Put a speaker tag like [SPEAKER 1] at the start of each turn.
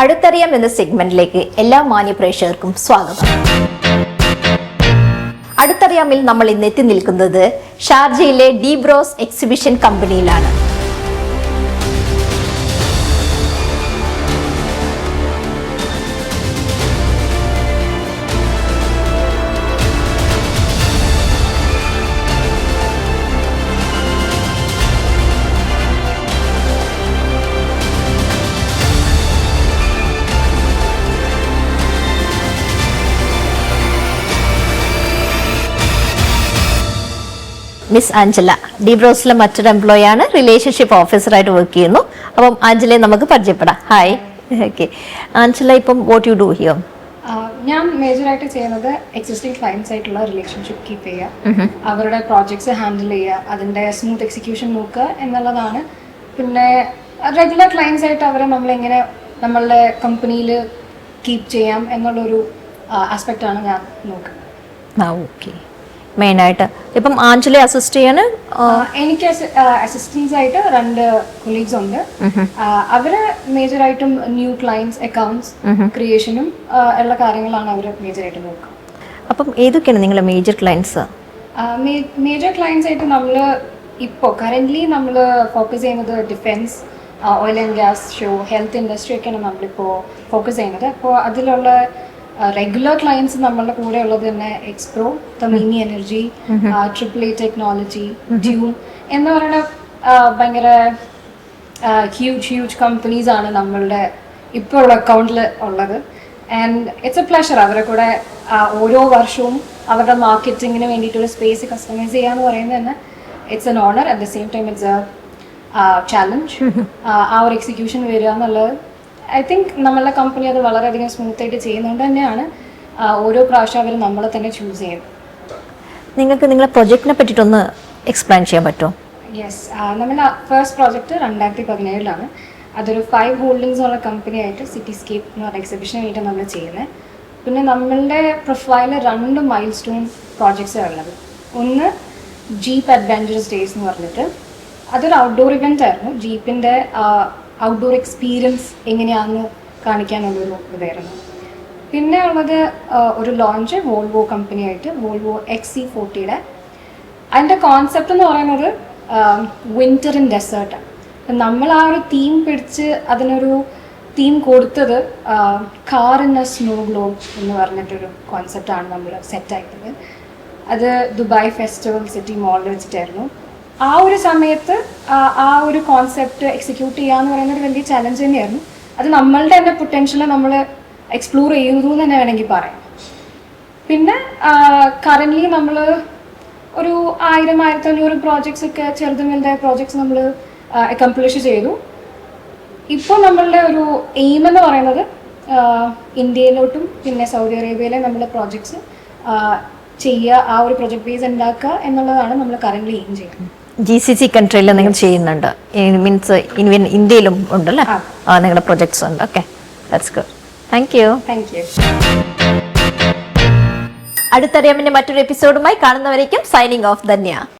[SPEAKER 1] അടുത്തറിയാം എന്ന സെഗ്മെന്റിലേക്ക് എല്ലാ മാന്യ പ്രേക്ഷകർക്കും സ്വാഗതം. അടുത്തറിയാമിൽ നമ്മൾ ഇന്ന് എത്തി നിൽക്കുന്നത് ഷാർജയിലെ ഡീബ്രോസ് എക്സിബിഷൻ കമ്പനിയിലാണ്. മിസ് ആഞ്ചല ഡീബ്രോസിലെ മറ്റൊരു എംപ്ലോയി ആണ്, റിലേഷൻഷിപ്പ് ഓഫീസറായിട്ട് വർക്ക് ചെയ്യുന്നു. അപ്പം ആഞ്ചലയെ നമുക്ക് പരിചയപ്പെടാം. ഹായ്. ഓക്കെ ആഞ്ചല, ഇപ്പം വാട്ട് യു ഡു ഹിയർ?
[SPEAKER 2] ഞാൻ മേജറായിട്ട് ചെയ്യുന്നത് എക്സിസ്റ്റിംഗ് ക്ലയൻസ് ആയിട്ടുള്ള റിലേഷൻഷിപ്പ് കീപ്പ് ചെയ്യുക, അവരുടെ പ്രോജക്ട്സ് ഹാൻഡിൽ ചെയ്യുക, അതിൻ്റെ സ്മൂത്ത് എക്സിക്യൂഷൻ നോക്കുക എന്നുള്ളതാണ്. പിന്നെ റെഗുലർ ക്ലയൻസ് ആയിട്ട് അവരെ നമ്മളെങ്ങനെ നമ്മളുടെ കമ്പനിയിൽ കീപ്പ് ചെയ്യാം എന്നുള്ളൊരു ആസ്പെക്റ്റാണ് ഞാൻ നോക്കുക.
[SPEAKER 1] ഓക്കെ, മെയിനായിട്ട് ഇപ്പം ആഞ്ചലെ അസിസ്റ്റ് ചെയ്യാൻ
[SPEAKER 2] എനിക്ക് അസിസ്റ്റൻസ് ആയിട്ട് 2 കൊളീഗ്സ് ഉണ്ട്. അവര് മേജറായിട്ടും ന്യൂ ക്ലയൻസ് അക്കൗണ്ട്സ് ക്രിയേഷനും ഉള്ള കാര്യങ്ങളാണ് അവർ മേജറായിട്ട് നോക്കുക.
[SPEAKER 1] അപ്പം ഏതൊക്കെയാണ് നിങ്ങളുടെ മേജർ ക്ലയൻസ്?
[SPEAKER 2] മേജർ ക്ലയൻസ് ആയിട്ട് നമ്മൾ ഇപ്പോൾ കറൻ്റ്ലി നമ്മൾ ഫോക്കസ് ചെയ്യുന്നത് defence, oil and gas, health industry ഒക്കെയാണ് നമ്മളിപ്പോൾ ഫോക്കസ് ചെയ്യുന്നത്. അപ്പോൾ അതിലുള്ള റെഗുലർ ക്ലയൻസ് നമ്മളുടെ കൂടെ ഉള്ളത് തന്നെ എക്സ്പ്രോ, തമീനി എനർജി, AAA ടെക്നോളജി, ഡ്യൂം എന്ന് പറയുന്ന ഭയങ്കര ഹ്യൂജ് കമ്പനീസ് ആണ് നമ്മളുടെ ഇപ്പോൾ ഉള്ള അക്കൗണ്ടിൽ ഉള്ളത്. ആൻഡ് ഇറ്റ്സ് എ പ്ലഷർ അവരെ കൂടെ ഓരോ വർഷവും അവരുടെ മാർക്കറ്റിങ്ങിന് വേണ്ടിയിട്ടൊരു സ്പേസ് കസ്റ്റമൈസ് ചെയ്യാന്ന് പറയുന്നത് തന്നെ it's an honour. At the same time it's a challenge. ആ ഒരു എക്സിക്യൂഷൻ വരിക എന്നുള്ളത് ഐ തിങ്ക് നമ്മളുടെ കമ്പനി അത് വളരെയധികം സ്മൂത്തായിട്ട് ചെയ്യുന്നതുകൊണ്ട് തന്നെയാണ് ഓരോ പ്രാവശ്യം അവർ നമ്മളെ തന്നെ ചൂസ് ചെയ്യുന്നത്.
[SPEAKER 1] നിങ്ങൾക്ക് നിങ്ങളുടെ പ്രൊജക്റ്റിനെ പറ്റിയിട്ടൊന്ന് എക്സ്പ്ലെയിൻ ചെയ്യാൻ പറ്റുമോ?
[SPEAKER 2] യെസ്, നമ്മുടെ ഫസ്റ്റ് പ്രോജക്റ്റ് 2017 അതൊരു 5 ഹോൾഡിങ്സ് ഉള്ള കമ്പനി ആയിട്ട് സിറ്റിസ്കേപ്പ് എന്ന് പറഞ്ഞ എക്സിബിഷൻ ആയിട്ട് നമ്മൾ ചെയ്യുന്നത്. പിന്നെ നമ്മളുടെ പ്രൊഫൈലിൽ 2 മൈൽ സ്റ്റോൺ പ്രോജക്ട്സ് ഉള്ളത്. ഒന്ന് ജീപ്പ് അഡ്വഞ്ചറസ് ഡേയ്സ് എന്ന് പറഞ്ഞിട്ട് അതൊരു ഔട്ട്ഡോർ ഇവൻ്റ് ആയിരുന്നു. ജീപ്പിൻ്റെ ഔട്ട്ഡോർ എക്സ്പീരിയൻസ് എങ്ങനെയാണെന്ന് കാണിക്കാനുള്ളൊരു ഇതായിരുന്നു. പിന്നെ ഉള്ളത് ഒരു ലോഞ്ച് വോൾവോ കമ്പനിയായിട്ട്, വോൾവോ XC40. അതിൻ്റെ കോൺസെപ്റ്റ് എന്ന് പറയുന്നത് വിൻ്റർ ഇൻ ഡെസേർട്ടാണ്. അപ്പം നമ്മൾ ആ ഒരു തീം പിടിച്ച് അതിനൊരു തീം കൊടുത്തത് car in A snow globe എന്ന് പറഞ്ഞിട്ടൊരു കോൺസെപ്റ്റാണ് നമ്മൾ സെറ്റായിട്ടത്. അത് ദുബായ് ഫെസ്റ്റിവൽ സിറ്റി മോളിൽ വെച്ചിട്ടായിരുന്നു. ആ ഒരു സമയത്ത് ആ ഒരു കോൺസെപ്റ്റ് എക്സിക്യൂട്ട് ചെയ്യുക എന്ന് പറയുന്നത് വലിയ ചലഞ്ച് തന്നെയായിരുന്നു. അത് നമ്മളുടെ തന്നെ പൊട്ടൻഷ്യൽ നമ്മൾ എക്സ്പ്ലോർ ചെയ്യുന്നു എന്ന് തന്നെ വേണമെങ്കിൽ പറയാം. പിന്നെ കറൻ്റ്ലി നമ്മൾ ഒരു 1000-1500 പ്രോജക്ട്സ് ഒക്കെ ചെറുതും വലുതായ പ്രോജക്ട്സ് നമ്മൾ അക്കംപ്ലിഷ് ചെയ്തു. ഇപ്പോൾ നമ്മളുടെ ഒരു എയിം എന്ന് പറയുന്നത് ഇന്ത്യയിലോട്ടും പിന്നെ സൗദി അറേബ്യയിലെ നമ്മുടെ പ്രോജക്ട്സ് ചെയ്യുക, ആ ഒരു പ്രൊജക്ട് ബേസ് ഉണ്ടാക്കുക എന്നുള്ളതാണ് നമ്മൾ കറൻ്റ്ലി എയിം ചെയ്യുന്നത്.
[SPEAKER 1] GCC കൺട്രിയിൽ നിങ്ങൾ ചെയ്യുന്നുണ്ട്, മീൻസ് ഇന്ത്യയിലും ഉണ്ടല്ലേ നിങ്ങളുടെ പ്രൊജക്ട്സ് ഉണ്ട്. Okay, that's good. Thank you. അടുത്തറിയാമിന്റെ മറ്റൊരു എപ്പിസോഡുമായി കാണുന്നവരേക്കും സൈനിങ് ഓഫ് ധന്യ.